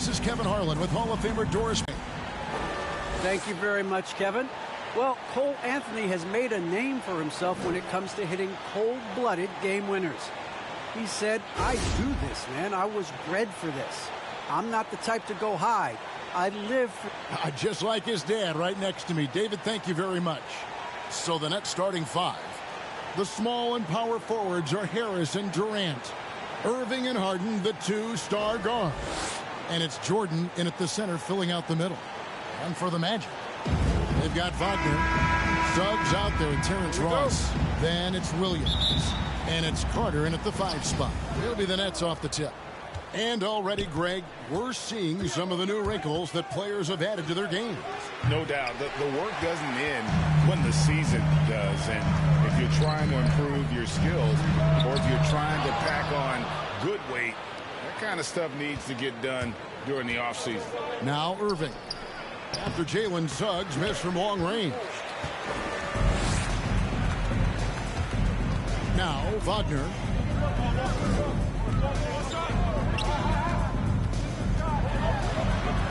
This is Kevin Harlan with Hall of Famer Doris. Thank you very much, Kevin. Well, Cole Anthony has made a name for himself when it comes to hitting cold-blooded game winners. He said, I do this, man. I was bred for this. I'm not the type to go hide. I live for... Just like his dad right next to me. David, thank you very much. So the Nets starting five. The small and power forwards are Harris and Durant. Irving and Harden, the two-star guards. And it's Jordan in at the center, filling out the middle. And for the Magic, they've got Wagner. Suggs out there with Terrence Ross. Then it's Williams. And it's Carter in at the 5 spot. It'll be the Nets off the tip. And already, Greg, we're seeing some of the new wrinkles that players have added to their games. No doubt. The work doesn't end when the season does. And if you're trying to improve your skills or if you're trying to pack on good weight, that kind of stuff needs to get done during the offseason. Now Irving. After Jalen Suggs missed from long range. Now Wagner.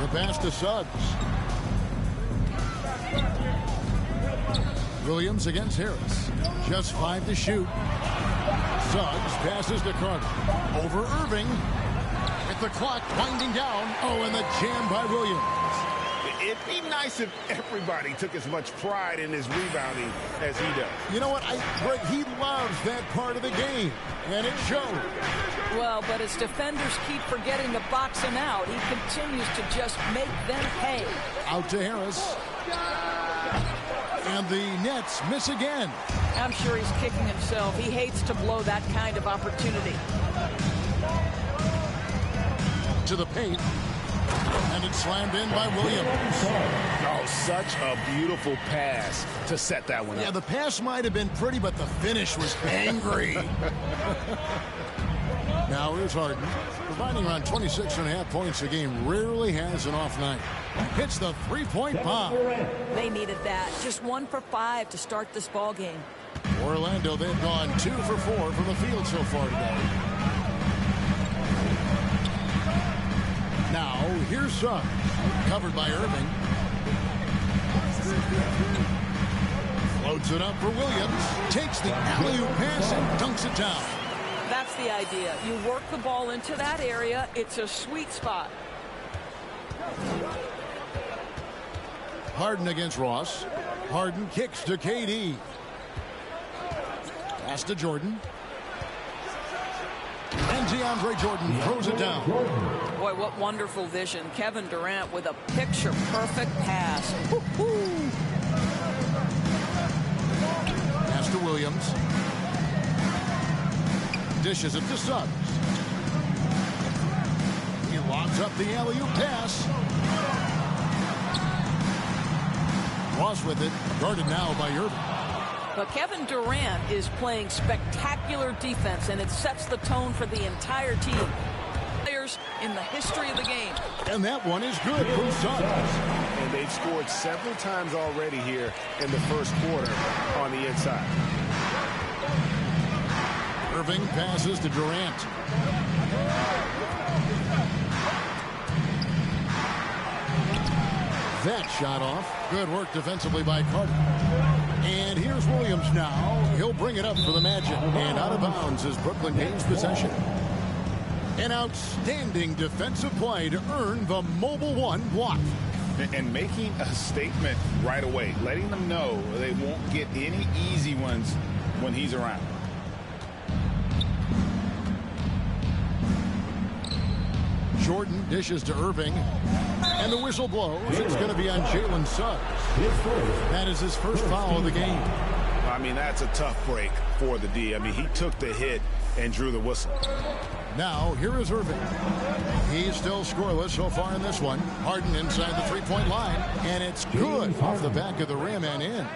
The pass to Suggs. Williams against Harris. Just 5 to shoot. Suggs passes to Carter. Over Irving. With the clock winding down. Oh, and the jam by Williams. It'd be nice if everybody took as much pride in his rebounding as he does. You know what? Greg, he loves that part of the game, and it shows. Well, but as defenders keep forgetting to box him out, he continues to just make them pay. Out to Harris. And the Nets miss again. I'm sure he's kicking himself. He hates to blow that kind of opportunity. To the paint. And it's slammed in by Williams. Oh, such a beautiful pass to set that one up. Yeah, the pass might have been pretty, but the finish was angry. Now here's Harden, providing around 26.5 points a game. Rarely has an off night. Hits the three-point bomb. They needed that. Just 1 for 5 to start this ball game. Orlando, they've gone 2 for 4 from the field so far today. Now, here's Suggs. Covered by Irving. Floats it up for Williams. Takes the alley-oop pass and dunks it down. That's the idea. You work the ball into that area. It's a sweet spot. Harden against Ross. Harden kicks to KD. Pass to Jordan. And DeAndre Jordan throws it down. Boy, what wonderful vision. Kevin Durant with a picture-perfect pass. Woo-hoo. Pass to Williams. Dishes it to Suggs. He lobs up the alley-oop pass. Ross with it. Guarded now by Irving. But Kevin Durant is playing spectacular defense, and it sets the tone for the entire team. Players in the history of the game. And that one is good from Suggs. And they've scored several times already here in the first quarter on the inside. Irving passes to Durant. That shot off. Good work defensively by Carter. And here's Williams now. He'll bring it up for the Magic. And out of bounds as Brooklyn gains possession. An outstanding defensive play to earn the Mobile One block. And making a statement right away. Letting them know they won't get any easy ones when he's around. Jordan dishes to Irving. And the whistle blows. It's going to be on Jalen Suggs. That is his first foul of the game. I mean, that's a tough break for the D. I mean, he took the hit and drew the whistle. Now, here is Irving. He's still scoreless so far in this one. Harden inside the three-point line. And it's good off the back of the rim and in.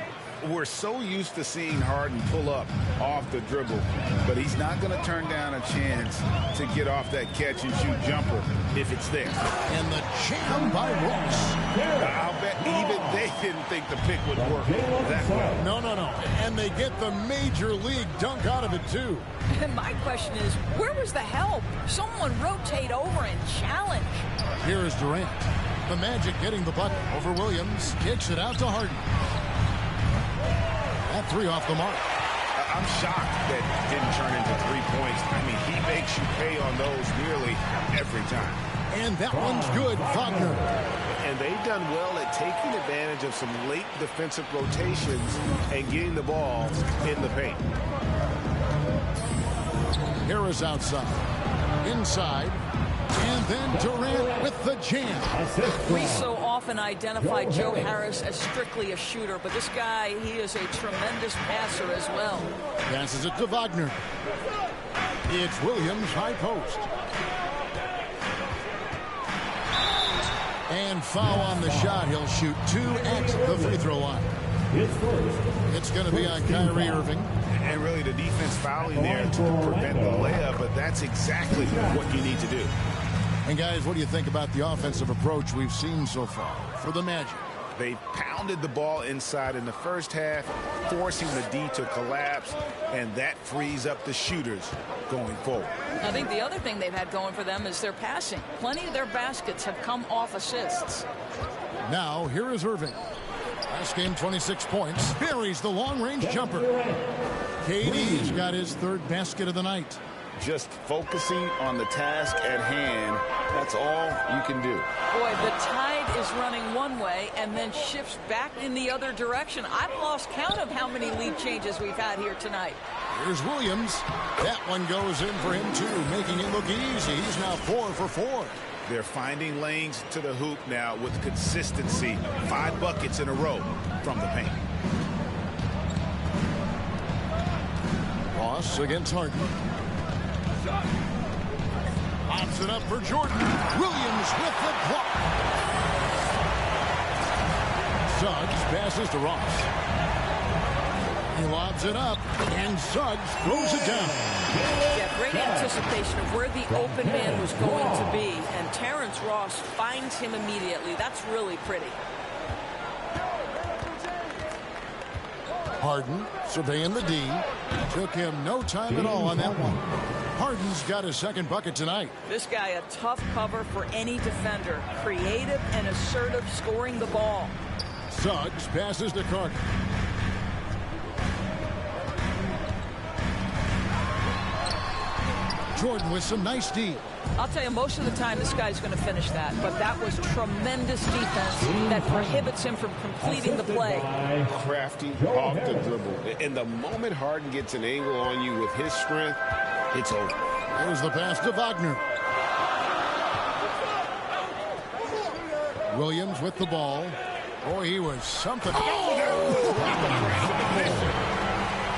We're so used to seeing Harden pull up off the dribble, but he's not going to turn down a chance to get off that catch-and-shoot jumper if it's there. And the jam by Ross. I'll bet even they didn't think the pick would work that well. No. And they get the major league dunk out of it, too. And my question is, where was the help? Someone rotate over and challenge. Here's Durant. The Magic getting the bucket over Williams. Kicks it out to Harden. That three off the mark. I'm shocked that it didn't turn into 3 points. I mean, he makes you pay on those nearly every time. And that one's good, Wagner. And they've done well at taking advantage of some late defensive rotations and getting the ball in the paint. Harris outside. Inside. And then Durant with the jam. We so often identify Joe Harris as strictly a shooter, but this guy, he is a tremendous passer as well. Passes it to Wagner. It's Williams, high post. And foul on the shot. He'll shoot 2 at the free throw line. It's going to be on Kyrie Irving. And really the defense fouling there to prevent the layup, but that's exactly what you need to do. And guys, what do you think about the offensive approach we've seen so far for the Magic? They pounded the ball inside in the first half, forcing the D to collapse, and that frees up the shooters going forward. I think the other thing they've had going for them is their passing. Plenty of their baskets have come off assists. Now, here is Irving. Last game, 26 points. Buries the long-range jumper. KD's got his third basket of the night. Just focusing on the task at hand, that's all you can do. Boy, the tide is running one way and then shifts back in the other direction. I've lost count of how many lead changes we've had here tonight. Here's Williams. That one goes in for him, too, making it look easy. He's now 4 for 4. They're finding lanes to the hoop now with consistency. 5 buckets in a row from the paint. Ross against Harden. Pops it up for Jordan. Williams with the block. Suggs passes to Ross. He lobs it up, and Suggs throws it down. Yeah, great anticipation of where the open man was going to be, and Terrence Ross finds him immediately. That's really pretty. Harden surveying the D. Took him no time at all on that one. Harden's got his second bucket tonight. This guy, a tough cover for any defender. Creative and assertive scoring the ball. Suggs passes to Carter. Jordan with some nice D. I'll tell you, most of the time this guy's going to finish that, but that was tremendous defense that prohibits him from completing the play. Crafty off the dribble. And the moment Harden gets an angle on you with his strength, it's over. Here's the pass to Wagner. Williams with the ball. Boy, he was something.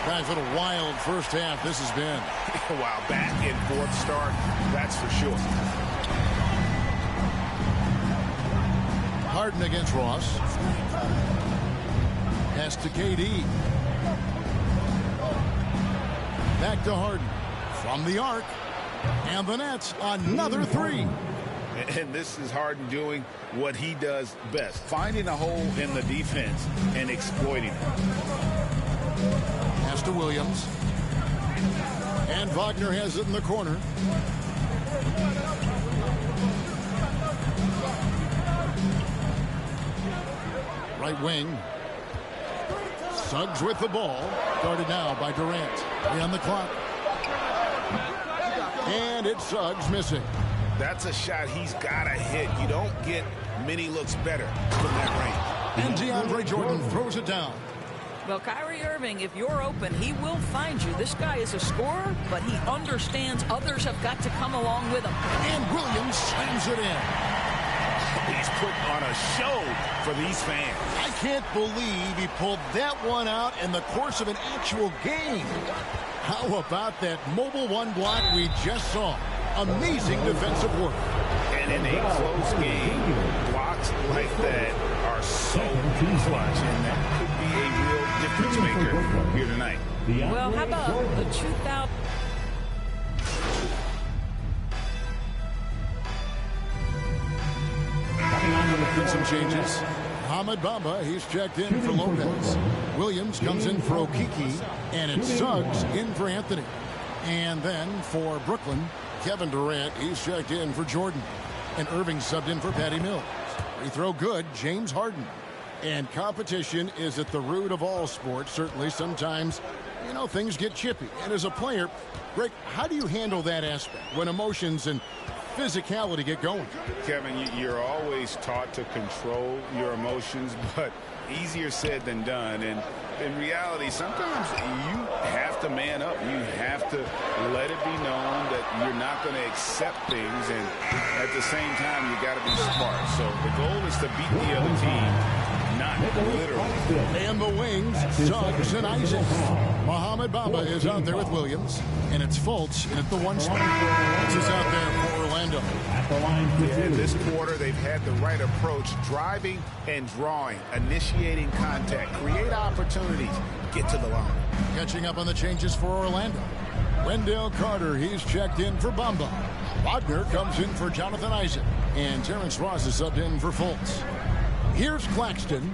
Guys, what a wild first half this has been. Wow, back and forth start, that's for sure. Harden against Ross. Pass to KD. Back to Harden. From the arc. And the Nets, another three. And this is Harden doing what he does best. Finding a hole in the defense and exploiting it. Pass to Williams. And Wagner has it in the corner. Right wing. Suggs with the ball. Guarded now by Durant. 3 on the clock. And it's Suggs missing. That's a shot he's got to hit. You don't get many looks better from that range. And DeAndre Jordan throws it down. Well, Kyrie Irving, if you're open, he will find you. This guy is a scorer, but he understands others have got to come along with him. And Williams slams it in. He's put on a show for these fans. I can't believe he pulled that one out in the course of an actual game. How about that mobile one block we just saw? Amazing defensive work. And in a close game, blocks like that are so clutch, and that could be a real difference maker here tonight. Well, how about the 2000? Been some changes. Ahmed Bamba, he's checked in for Lopez. Williams comes in for Okiki, and it's Suggs in for Anthony. And then for Brooklyn, Kevin Durant, he's checked in for Jordan. And Irving subbed in for Patty Mills. Free throw good, James Harden. And competition is at the root of all sports. Certainly sometimes, you know, things get chippy. And as a player, Greg, how do you handle that aspect when emotions and physicality get going? Kevin, you're always taught to control your emotions, but easier said than done. And in reality, sometimes you have to man up. You have to let it be known that you're not going to accept things. And at the same time, you got to be smart. So the goal is to beat the other team, not literally. And the wings, Suggs and Isaac. Mohamed Bamba is out there with Williams. And it's Fultz in at the 1 spot. This is out there for Orlando. Yeah, this quarter, they've had the right approach, driving and drawing, initiating contact, create opportunities, get to the line. Catching up on the changes for Orlando. Wendell Carter, he's checked in for Bamba. Wagner comes in for Jonathan Isaac. And Terrence Ross is subbed in for Fultz. Here's Claxton.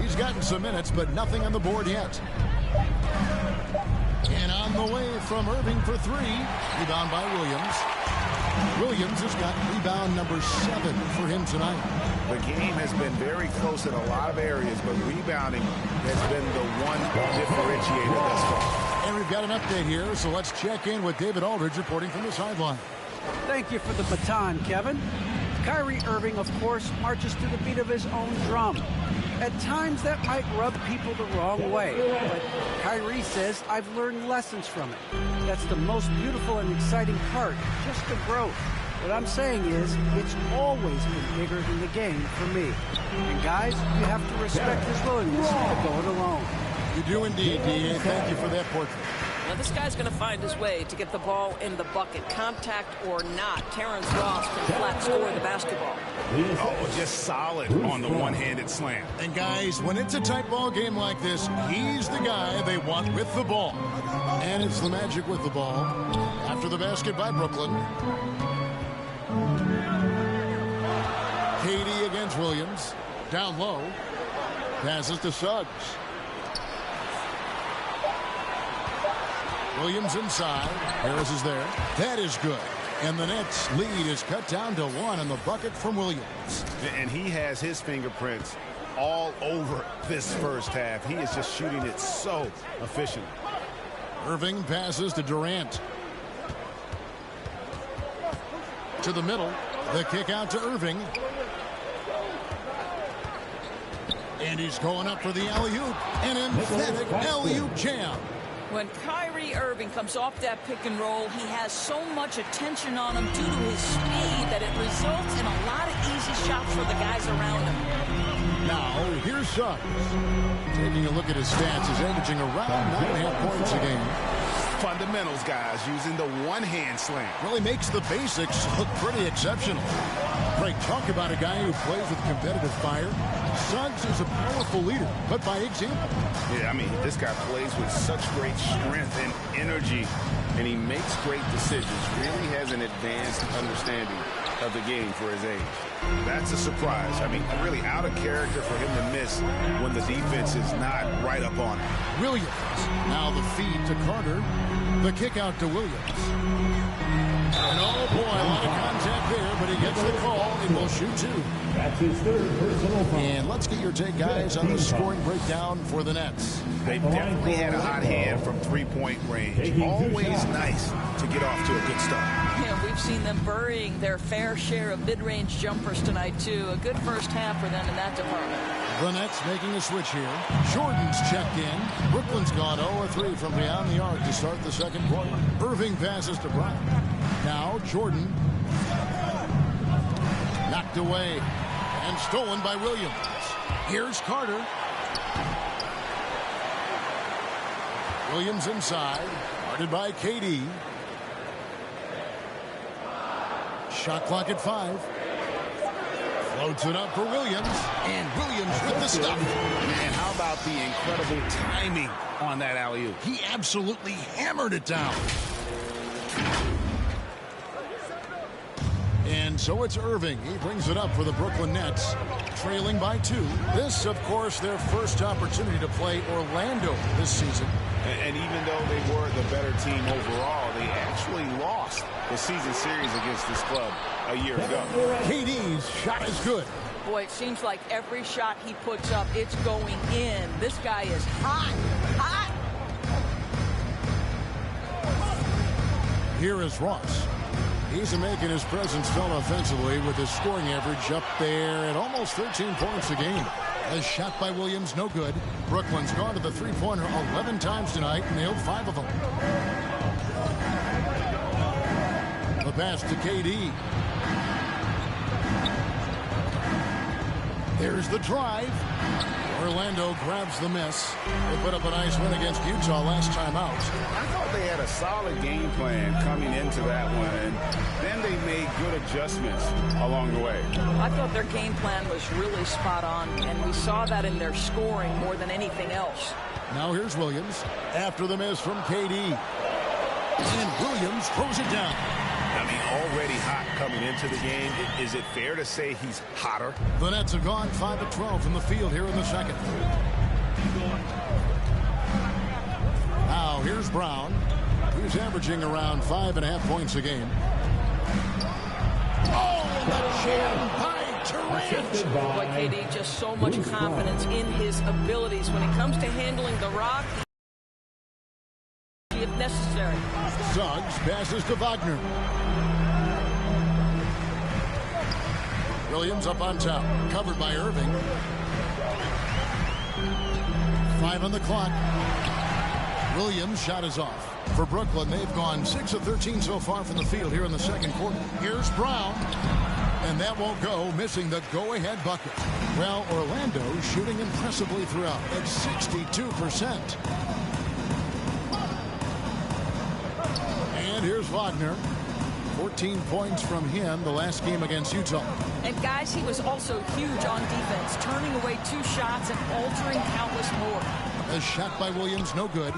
He's gotten some minutes, but nothing on the board yet. And on the way from Irving for 3. Rebound by Williams. Williams has got rebound number 7 for him tonight. The game has been very close in a lot of areas, but rebounding has been the one differentiator thus far. And we've got an update here, so let's check in with David Aldridge reporting from the sideline. Thank you for the baton, Kevin. Kyrie Irving, of course, marches to the beat of his own drum. At times, that might rub people the wrong way, but Kyrie says, I've learned lessons from it. That's the most beautiful and exciting part, just the growth. What I'm saying is, it's always been bigger than the game for me. And guys, you have to respect his willingness to go it alone. You do indeed, D.A. Thank you for that portrait. Now, this guy's going to find his way to get the ball in the bucket, contact or not. Terrence Ross can flat score the basketball. Oh, just solid on the one-handed slam. And guys, when it's a tight ball game like this, he's the guy they want with the ball. And it's the Magic with the ball. After the basket by Brooklyn. KD against Williams. Down low. Passes to Suggs. Williams inside. Harris is there. That is good. And the Nets lead is cut down to 1 on the bucket from Williams. And he has his fingerprints all over this first half. He is just shooting it so efficient. Irving passes to Durant. To the middle. The kick out to Irving. And he's going up for the alley-oop. An emphatic alley-oop jam. When Kyrie Irving comes off that pick and roll, he has so much attention on him due to his speed that it results in a lot of easy shots for the guys around him. Now, here's Suggs. Taking a look at his stats, he's averaging around 9.5 points a game. Fundamentals, guys, using the one-hand slam. Really makes the basics look pretty exceptional. Greg, talk about a guy who plays with competitive fire. Suggs is a powerful leader, but by example. Yeah, I mean, this guy plays with such great strength and energy, and he makes great decisions. Really has an advanced understanding of the game for his age. That's a surprise. I mean, really out of character for him to miss when the defense is not right up on him. Williams. Now the feed to Carter. The kick out to Williams. And oh boy, a lot of contact there, but he gets the call and will shoot 2. That's his 3rd personal foul. And let's get your take, guys, on the scoring breakdown for the Nets. They've definitely had a hot hand from three-point range. Always nice to get off to a good start. Yeah, we've seen them burying their fair share of mid-range jumpers tonight, too. A good first half for them in that department. The Nets making a switch here. Jordan's checked in. Brooklyn's gone 0-3 from beyond the arc to start the second quarter. Irving passes to Brown. Now Jordan. Knocked away and stolen by Williams. Here's Carter. Williams inside. Guarded by KD. Shot clock at 5. Floats it up for Williams. And Williams with the stop. And how about the incredible timing on that alley-oop? He absolutely hammered it down. And so it's Irving. He brings it up for the Brooklyn Nets, trailing by 2. This, of course, their first opportunity to play Orlando this season. And even though they were the better team overall, they actually lost the season series against this club a year ago. KD's shot is good. Boy, it seems like every shot he puts up, it's going in. This guy is hot, hot. Here is Ross. He's making his presence felt offensively with his scoring average up there at almost 13 points a game. A shot by Williams, no good. Brooklyn's gone to the three-pointer 11 times tonight, nailed 5 of them. The pass to KD. There's the drive. Orlando grabs the miss. They put up a nice win against Utah last time out. I thought they had a solid game plan coming into that one, and then they made good adjustments along the way. I thought their game plan was really spot on, and we saw that in their scoring more than anything else. Now here's Williams after the miss from KD. And Williams throws it down. I mean, already hot coming into the game. Is it fair to say he's hotter? The Nets have gone 5 of 12 from the field here in the second. Now here's Brown. He's averaging around 5.5 points a game. Oh, the jam by Durant. Boy, KD, just so much confidence in his abilities when it comes to handling the rock. If necessary. Suggs passes to Wagner. Williams up on top, covered by Irving. 5 on the clock. Williams' shot is off. For Brooklyn, they've gone 6 of 13 so far from the field here in the second quarter. Here's Brown. And that won't go, missing the go-ahead bucket. Well, Orlando shooting impressively throughout at 62%. And here's Wagner. 14 points from him the last game against Utah. And guys, he was also huge on defense, turning away 2 shots and altering countless more. A shot by Williams, no good.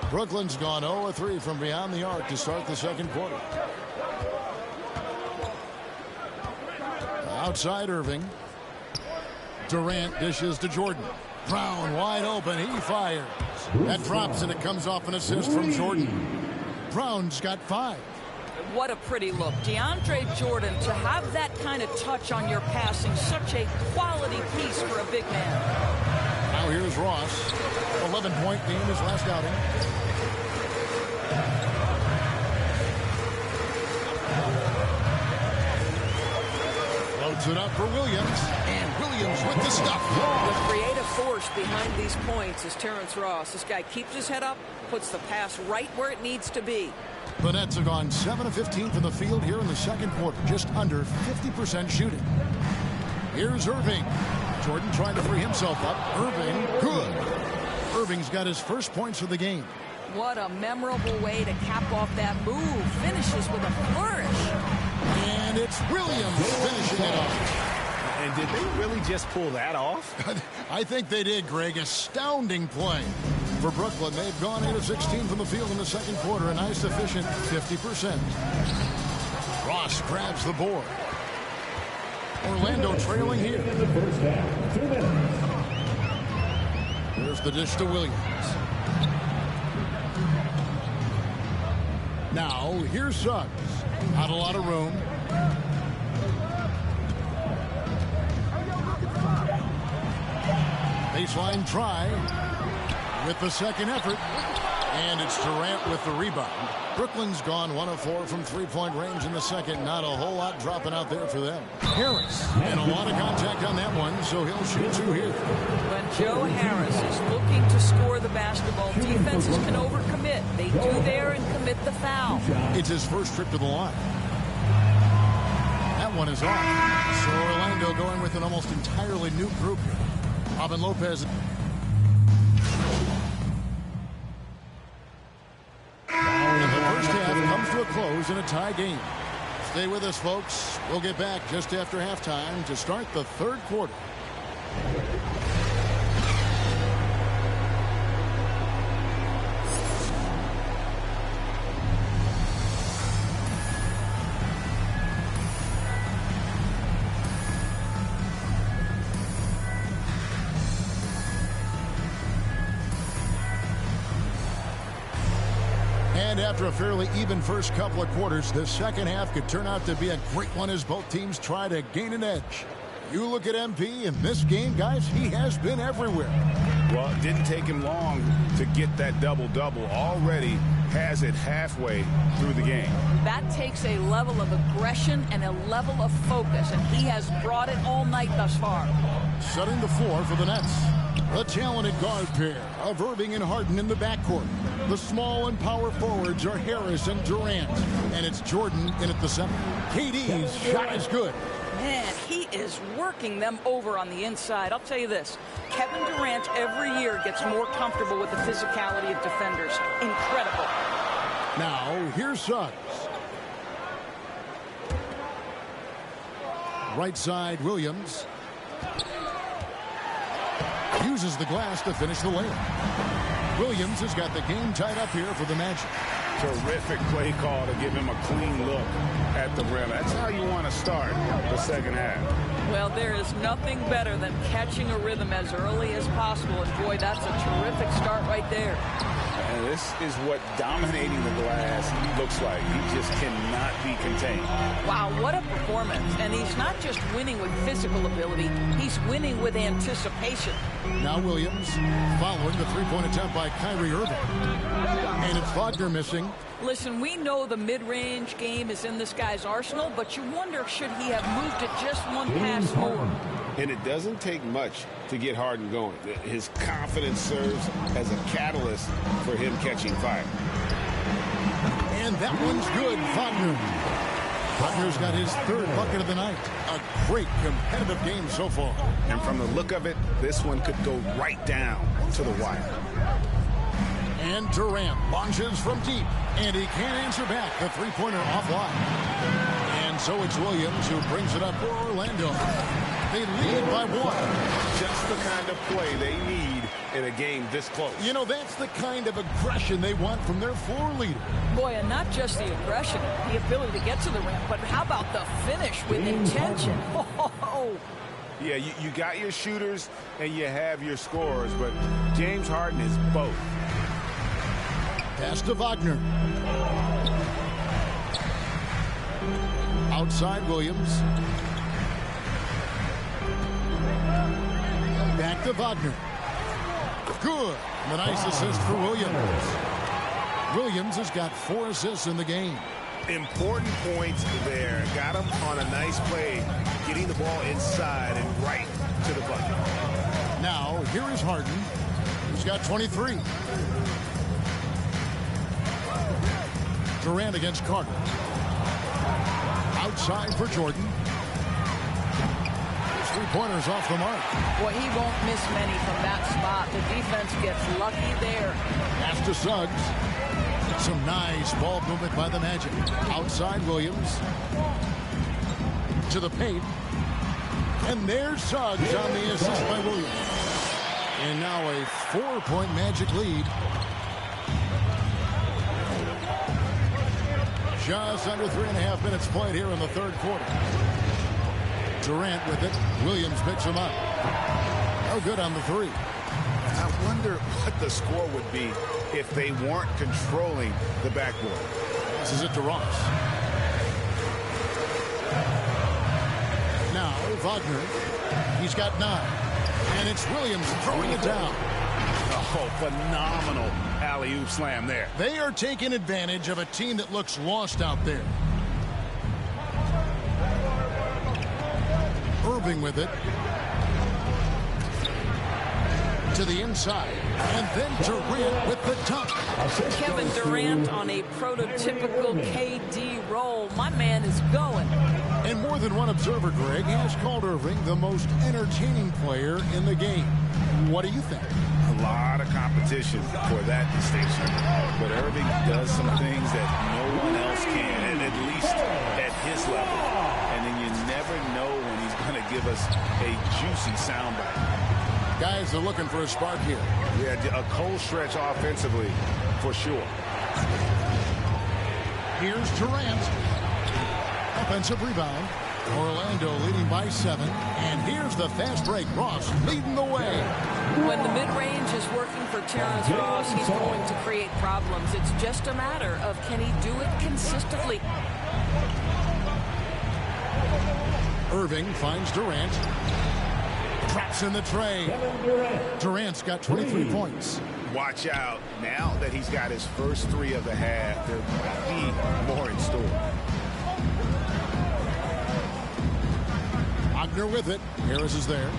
Brooklyn's gone 0 of 3 from beyond the arc to start the second quarter. Outside Irving. Durant dishes to Jordan. Brown wide open. He fires. That drops, and it comes off an assist from Jordan. Brown's got 5. What a pretty look. DeAndre Jordan, to have that kind of touch on your passing, such a quality piece for a big man. Now here's Ross. 11-point game his last outing. Loads it up for Williams. And Williams with the stuff. The creative force behind these points is Terrence Ross. This guy keeps his head up, puts the pass right where it needs to be. The Nets have gone 7 of 15 from the field here in the second quarter, just under 50% shooting. Here's Irving. Jordan trying to free himself up. Irving, good. Irving's got his first points of the game. What a memorable way to cap off that move. Finishes with a flourish. And it's Williams finishing it off. And did they really just pull that off? I think they did, Greg. Astounding play. For Brooklyn, they've gone 8 of 16 from the field in the second quarter. A nice, efficient 50%. Ross grabs the board. Orlando trailing here. There's the dish to Williams. Now, here's Suggs. Not a lot of room. Baseline try with the second effort. And it's Durant with the rebound. Brooklyn's gone 1 of 4 from three-point range in the second. Not a whole lot dropping out there for them. Harris, and a lot of contact on that one, so he'll shoot 2 here. When Joe Harris is looking to score the basketball, defenses can overcommit. They do there and commit the foul. It's his first trip to the line. That one is off. So Orlando going with an almost entirely new group here. Robin Lopez. And the first half comes to a close in a tie game. Stay with us, folks. We'll get back just after halftime to start the third quarter. And after a fairly even first couple of quarters, the second half could turn out to be a great one as both teams try to gain an edge. You look at MP in this game, guys, he has been everywhere. Well, it didn't take him long to get that double-double. Already has it halfway through the game. That takes a level of aggression and a level of focus, and he has brought it all night thus far. Setting the floor for the Nets. The talented guard pair of Irving and Harden in the backcourt. The small and power forwards are Harris and Durant. And it's Jordan in at the center. KD's shot is good. Man, he is working them over on the inside. I'll tell you this, Kevin Durant every year gets more comfortable with the physicality of defenders. Incredible. Now, here's Suggs. Right side, Williams. Uses the glass to finish the layup. Williams has got the game tied up here for the Magic. Terrific play call to give him a clean look at the rim. That's how you want to start the second half. Well, there is nothing better than catching a rhythm as early as possible. And boy, that's a terrific start right there. And this is what dominating the glass looks like. He just cannot be contained. Wow, what a performance. And he's not just winning with physical ability, he's winning with anticipation. Now Williams following the three-point attempt by Kyrie Irving. And it's Wagner missing. Listen, we know the mid-range game is in this guy's arsenal, but you wonder, should he have moved it just one pass more? And it doesn't take much to get Harden going. His confidence serves as a catalyst for him catching fire. And that one's good, Wagner. Wagner's got his third bucket of the night. A great competitive game so far. And from the look of it, this one could go right down to the wire. And Durant launches from deep, and he can't answer back. The three-pointer offline. And so it's Williams who brings it up for Orlando. They lead by one. Just the kind of play they need in a game this close. You know, that's the kind of aggression they want from their floor leader. Boy, and not just the aggression, the ability to get to the rim, but how about the finish with intention? Oh. Yeah, you got your shooters and you have your scorers, but James Harden is both. Pass to Wagner. Outside Williams. Back to Wagner. Good. The nice assist for Williams. Williams has got 4 assists in the game. Important points there. Got him on a nice play, getting the ball inside and right to the bucket. Now, here is Harden, who's got 23. Durant against Carter. Outside for Jordan. His three-pointers off the mark. Boy, he won't miss many from that spot. The defense gets lucky there. Pass to Suggs. Some nice ball movement by the Magic. Outside Williams. To the paint. And there's Suggs on the assist by Williams. And now a 4-point Magic lead. Just under 3.5 minutes played here in the third quarter. Durant with it. Williams picks him up. No good on the three. I wonder what the score would be if they weren't controlling the backboard. This is it to Ross. Now, Wagner. He's got 9. And it's Williams throwing it down. Oh, phenomenal alley-oop slam there. They are taking advantage of a team that looks lost out there. Irving with it. To the inside. And then Durant with the dunk. Kevin Durant on a prototypical KD roll. My man is going. And more than one observer, Greg, has called Irving the most entertaining player in the game. What do you think? A lot of competition for that distinction. But Irving does some things that no one else can, and at least at his level. And then you never know when he's going to give us a juicy soundbite. Guys are looking for a spark here. Yeah, a cold stretch offensively, for sure. Here's Durant. Offensive rebound. Orlando leading by 7. And here's the fast break. Ross leading the way. When the mid-range is working for Terrence Ross, he's going to create problems. It's just a matter of can he do it consistently. Irving finds Durant. Drops in the tray. Durant's got 23 points. Watch out. Now that he's got his first 3 of the half, there might be more in store. Wagner with it. Harris is there.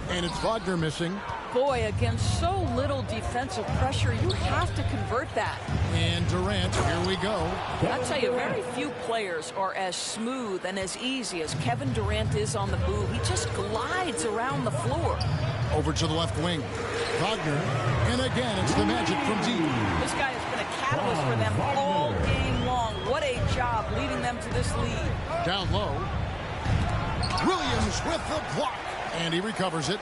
And it's Wagner missing. Boy, against so little defensive pressure, you have to convert that. And Durant, here we go. I'll tell you, very few players are as smooth and as easy as Kevin Durant is on the move. He just glides around the floor. Over to the left wing. Wagner. And again, it's the Magic from deep. This guy has been a catalyst for them all game long. What a job leading them to this lead. Down low. Williams with the block. And he recovers it.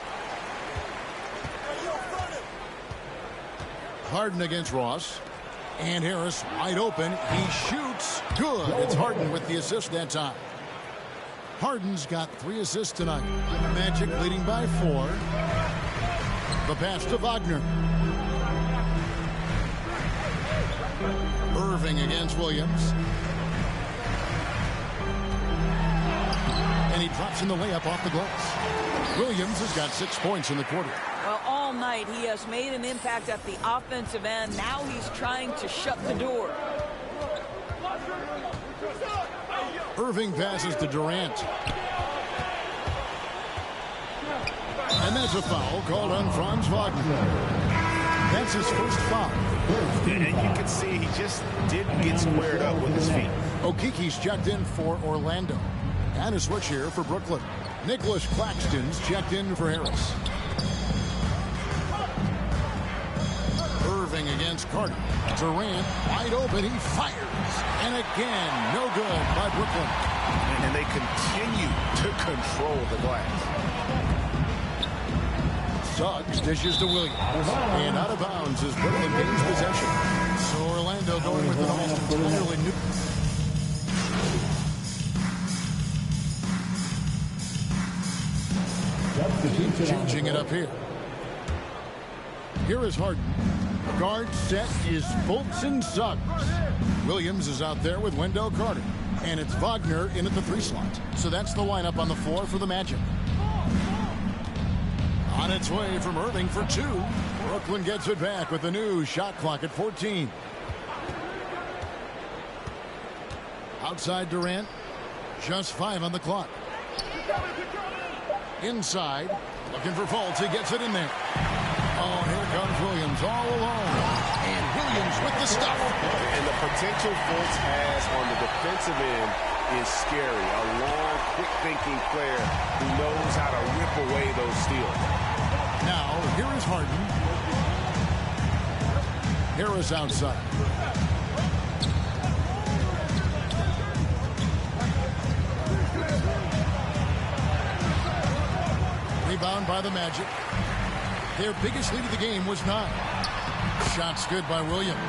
Harden against Ross. And Harris wide open. He shoots. Good. It's Harden with the assist that time. Harden's got 3 assists tonight. Magic leading by 4. The pass to Wagner. Irving against Williams. And he drops in the layup off the glass. Williams has got 6 points in the quarter. Well, all night he has made an impact at the offensive end. Now he's trying to shut the door. Irving passes to Durant. And that's a foul called on Franz Wagner. That's his first foul. And you can see he just didn't get squared up with his feet. Okiki's checked in for Orlando. And a switch here for Brooklyn. Nicholas Claxton's checked in for Harris. Irving against Carter. Durant wide open. He fires. And again, no good by Brooklyn. And they continue to control the glass. Suggs dishes to Williams. And out of bounds as Brooklyn gains possession. So Orlando going with an almost entirely new... Changing it up here. Here is Harden. Guard set is Fultz and Suggs. Williams is out there with Wendell Carter. And it's Wagner in at the 3 slot. So that's the lineup on the floor for the Magic. On its way from Irving for 2. Brooklyn gets it back with the new shot clock at 14. Outside Durant. Just 5 on the clock. Inside. Looking for Fultz. He gets it in there. Oh, here comes Williams all alone. And Williams with the stuff. And the potential Fultz has on the defensive end is scary. A long, quick-thinking player who knows how to rip away those steals. Now, here is Harden. Harris outside. Rebound by the Magic. Their biggest lead of the game was 9. Shots good by Williams.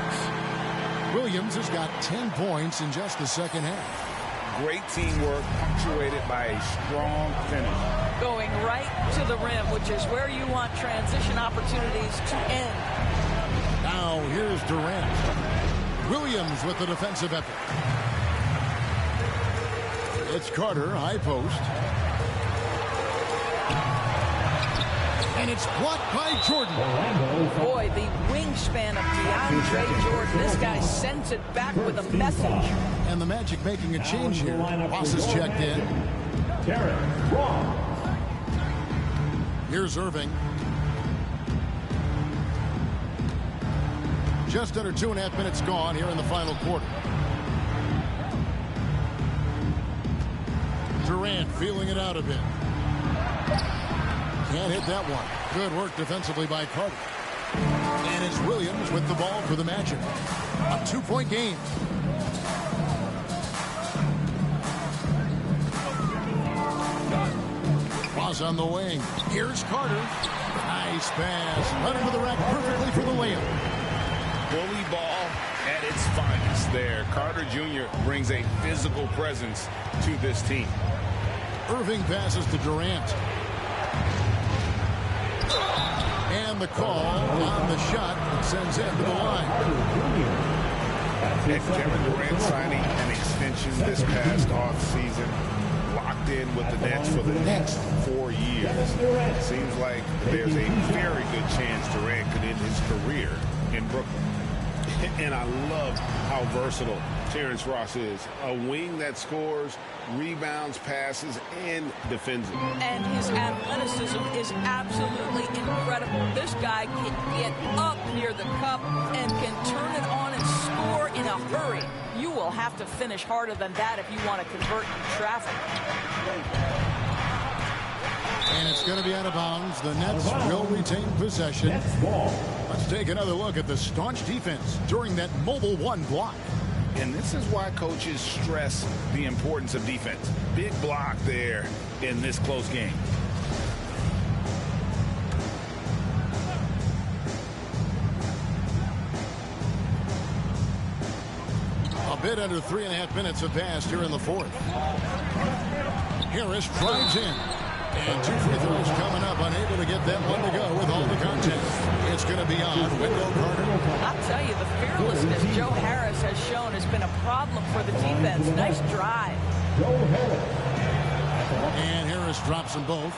Williams has got 10 points in just the second half. Great teamwork, punctuated by a strong finish. Going right to the rim, which is where you want transition opportunities to end. Now here's Durant. Williams with the defensive effort. It's Carter, high post. And it's blocked by Jordan. Boy, the wingspan of DeAndre Jordan. This guy sends it back with a message. And the Magic making a change here. Ross is checked in. Here's Irving. Just under 2.5 minutes gone here in the final quarter. Durant feeling it out a bit. Can't hit that one. Good work defensively by Carter. And it's Williams with the ball for the Magic. A 2-point game. Ross on the wing. Here's Carter. Nice pass. Led him to the rack perfectly for the layup. Bully ball at its finest there. Carter Jr. brings a physical presence to this team. Irving passes to Durant. And the call on the shot that sends him to the line. And Kevin Durant signing an extension this past offseason, locked in with the Nets for the next 4 years. Seems like there's a very good chance Durant could end his career in Brooklyn. And I love how versatile Terrence Ross is. A wing that scores, rebounds, passes, and defends it. And his athleticism is absolutely incredible. This guy can get up near the cup and can turn it on and score in a hurry. You will have to finish harder than that if you want to convert in traffic. And it's going to be out of bounds. The Nets will retain possession. Let's take another look at the staunch defense during that mobile one block. And this is why coaches stress the importance of defense. Big block there in this close game. A bit under 3.5 minutes have passed here in the fourth. Harris drives in. And 2 free throws coming up, unable to get that one to go with all the contact. It's going to be on Wendell Carter. I'll tell you, the fearlessness Joe Harris has shown has been a problem for the defense. Nice drive. And Harris drops them both.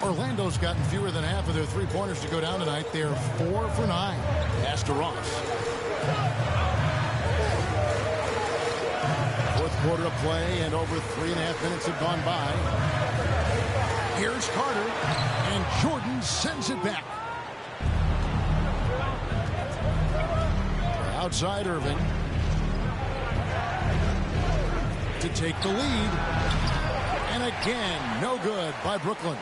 Orlando's gotten fewer than half of their three-pointers to go down tonight. They're 4 for 9. Pass to Ross. Fourth quarter of play, and over 3.5 minutes have gone by. Here's Carter, and Jordan sends it back. Outside Irving to take the lead. And again, no good by Brooklyn.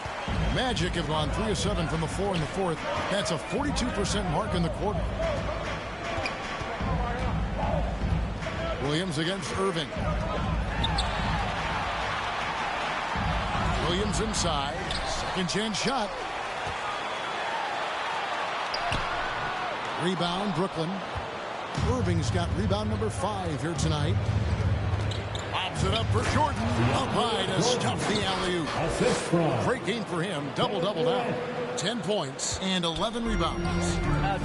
Magic have gone 3 of 7 from the floor in the fourth. That's a 42% mark in the quarter. Williams against Irving. Williams inside. Second chance shot. Rebound, Brooklyn. Irving's got rebound number 5 here tonight. Lobs it up for Jordan. Up high to stuff the alley-oop. Great game for him. Double-double now. 10 points and 11 rebounds.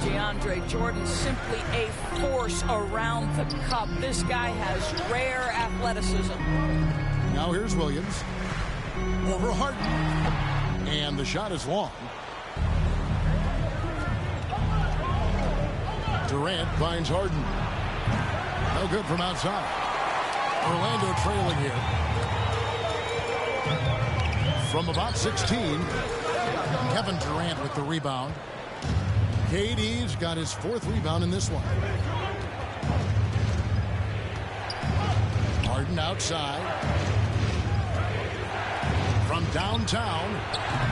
DeAndre Jordan simply a force around the cup. This guy has rare athleticism. Now here's Williams. Over Harden. And the shot is long. Durant finds Harden. No good from outside. Orlando trailing here. From about 16, Kevin Durant with the rebound. KD's got his 4th rebound in this one. Harden outside. From downtown.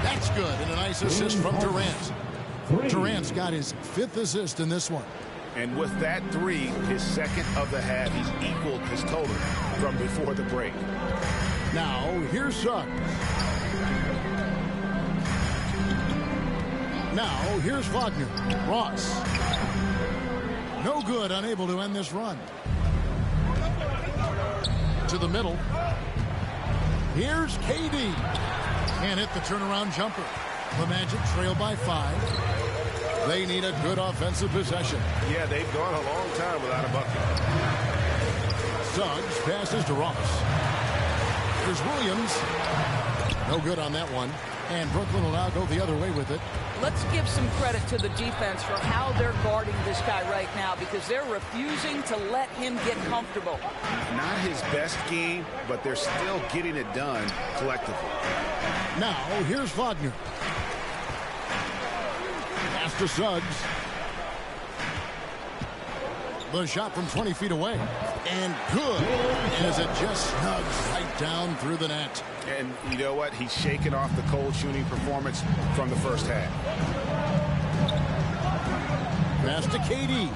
That's good. And a nice assist from Durant. Durant's got his 5th assist in this one. And with that 3, his 2nd of the half, he's equaled his total from before the break. Now, here's Suggs. Now, here's Wagner. Ross. No good, unable to end this run. To the middle. Here's KD. Can't hit the turnaround jumper. The Magic trail by 5. They need a good offensive possession. Yeah, they've gone a long time without a bucket. Suggs passes to Ross. Here's Williams. No good on that one. And Brooklyn will now go the other way with it. Let's give some credit to the defense for how they're guarding this guy right now, because they're refusing to let him get comfortable. Not his best game, but they're still getting it done collectively. Now, here's Wagner. Pass to Suggs. The shot from 20 feet away. And good, as it just snugs right down through the net. And you know what? He's shaken off the cold shooting performance from the first half. Pass to KD.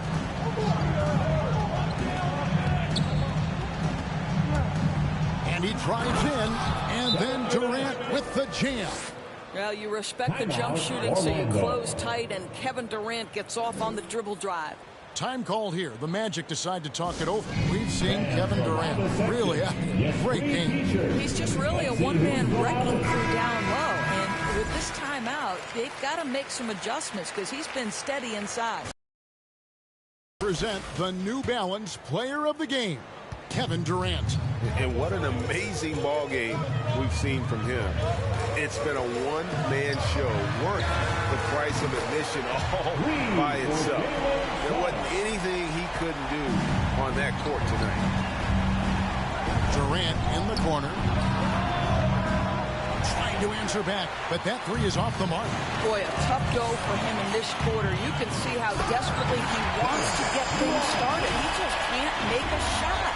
And he drives in, and then Durant with the jam. Well, you respect the jump shooting, so you close tight, and Kevin Durant gets off on the dribble drive. Time called here. The Magic decide to talk it over. We've seen Kevin Durant really having a great game. He's just really a one-man wrecking crew down low. And with this timeout, they've got to make some adjustments because he's been steady inside. Present the New Balance Player of the Game, Kevin Durant. And what an amazing ball game we've seen from him. It's been a one-man show, worth the price of admission all by itself. There wasn't anything he couldn't do on that court tonight. Durant in the corner. Trying to answer back, but that three is off the mark. Boy, a tough go for him in this quarter. You can see how desperately he wants to get things started. He just can't make a shot.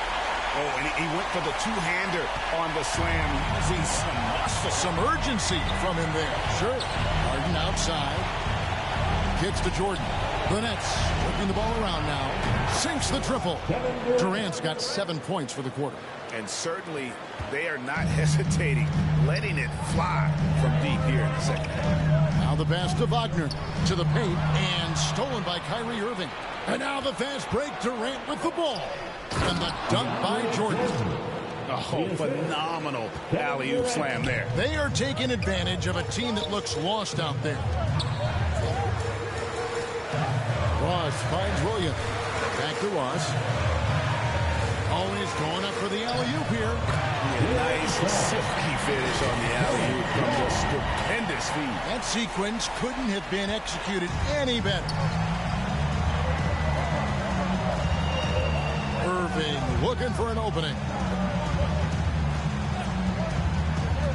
Oh, and he went for the two-hander on the slam, using some muscle. Some urgency from him there. Sure. Harden outside. Kicks to Jordan. The Nets whipping the ball around now. Sinks the triple. Durant's got 7 points for the quarter. And certainly they are not hesitating, letting it fly from deep here in the second half. Now the pass to Wagner. To the paint. And stolen by Kyrie Irving. And now the fast break. Durant with the ball. And the dunk by Jordan. Oh, phenomenal alley-oop slam there. They are taking advantage of a team that looks lost out there. Ross finds Williams. Back to Ross. Always going up for the alley-oop here. Nice, silky finish on the alley-oop from the stupendous feed. That sequence couldn't have been executed any better. Irving looking for an opening.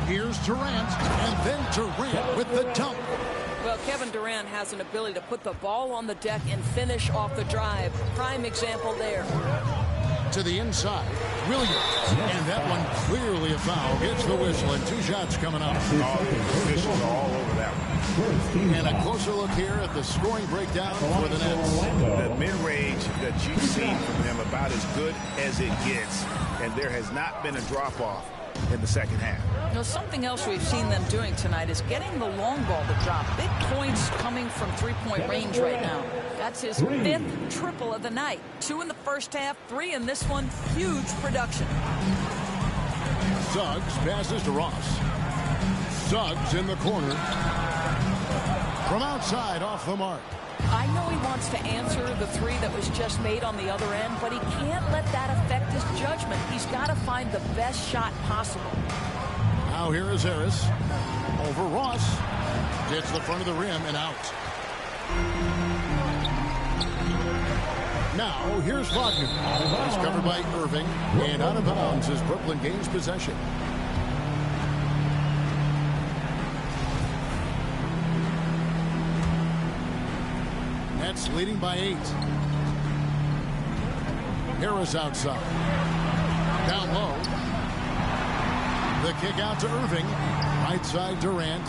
Here's Durant, and then Durant with the dunk. Well, Kevin Durant has an ability to put the ball on the deck and finish off the drive. Prime example there. To the inside, Williams. And that one clearly a foul. Gets the whistle, and 2 shots coming up. Officials are all over that one. And a closer look here at the scoring breakdown for the Nets. The mid-range that you've seen from them about as good as it gets. And there has not been a drop-off in the second half. You know, something else we've seen them doing tonight is getting the long ball to drop. Big points coming from three-point range right now. That's his 5th triple of the night. 2 in the first half, 3 in this one. Huge production. Suggs passes to Ross. Suggs in the corner. From outside, off the mark. I know he wants to answer the 3 that was just made on the other end, but he can't let that affect his judgment. He's got to find the best shot possible. Now here is Harris. Over Ross. Hits the front of the rim and out. Now here's Wagner. He's covered by Irving. And out of bounds as Brooklyn gains possession. Nets leading by 8. Harris outside. Down low. The kick out to Irving. Right side Durant.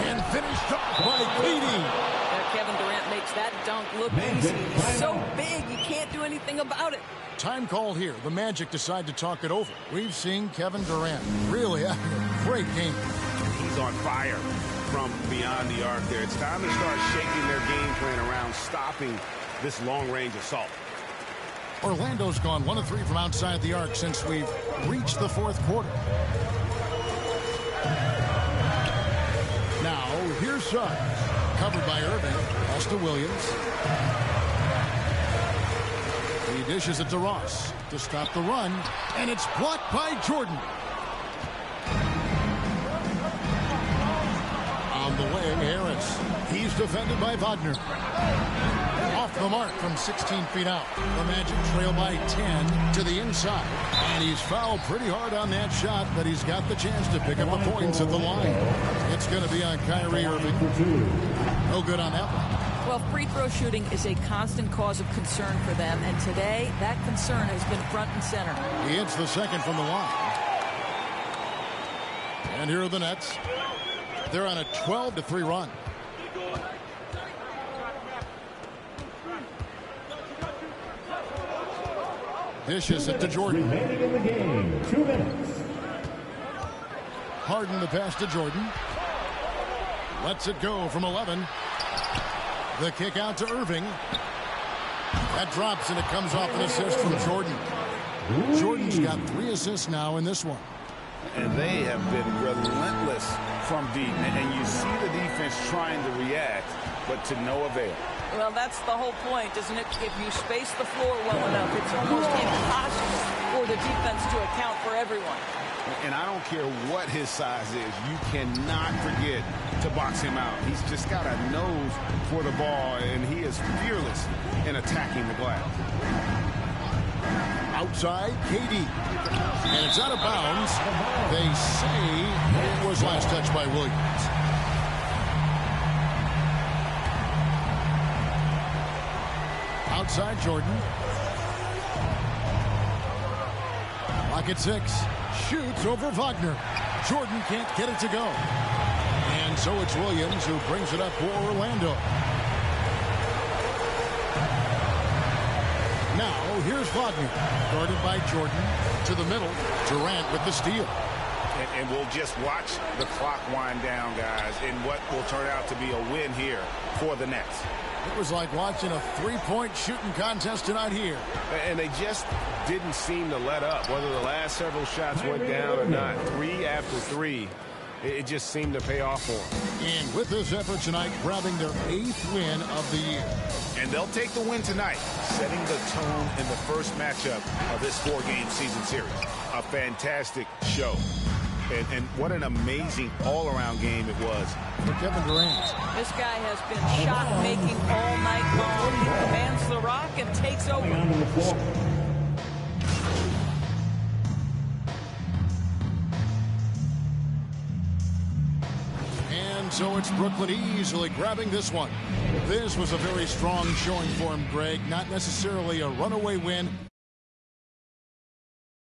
And finished off by KD. Kevin Durant makes that dunk look easy. He's so big, you can't do anything about it. Time called here. The Magic decide to talk it over. We've seen Kevin Durant really having a great game. He's on fire from beyond the arc there. It's time to start shaking their game plan around stopping this long-range assault. Orlando's gone 1 of 3 from outside the arc since we've reached the 4th quarter. Now, here's Suggs. Covered by Irving. Pass to Williams. He dishes it to Ross to stop the run. And it's blocked by Jordan. On the wing, Harris. He's defended by Wagner. Off the mark from 16 feet out. The Magic trail by 10 to the inside. And he's fouled pretty hard on that shot, but he's got the chance to pick up the points at the line. It's going to be on Kyrie Irving. No good on that one. Well, free throw shooting is a constant cause of concern for them, and today that concern has been front and center. He hits the second from the line. And here are the Nets. They're on a 12-3 run. Dishes it to Jordan. Remaining in the game, 2 minutes. Harden the pass to Jordan. Lets it go from 11. The kick out to Irving. That drops, and it comes off an assist from Jordan. Jordan's got 3 assists now in this one. And they have been relentless from deep. And you see the defense trying to react, but to no avail. Well, that's the whole point, isn't it? If you space the floor well enough, it's almost impossible for the defense to account for everyone. And I don't care what his size is, you cannot forget to box him out. He's just got a nose for the ball, and he is fearless in attacking the glass. Outside, KD. And it's out of bounds. They say it was last touched by Williams. Outside, Jordan. Clock at 6. Shoots over Wagner. Jordan can't get it to go. And so it's Williams who brings it up for Orlando. Now, here's Wagner. Guarded by Jordan. To the middle. Durant with the steal. And we'll just watch the clock wind down, guys, in what will turn out to be a win here for the Nets. It was like watching a three-point shooting contest tonight here. And they just didn't seem to let up, whether the last several shots went down or not. 3 after 3, it just seemed to pay off for them. And with this effort tonight, grabbing their 8th win of the year. And they'll take the win tonight, setting the tone in the first matchup of this 4-game season series. A fantastic show. And what an amazing all-around game it was for Kevin Durant. This guy has been shot-making all night long. He commands the rock and takes over. And so it's Brooklyn easily grabbing this one. This was a very strong showing for him, Greg. Not necessarily a runaway win,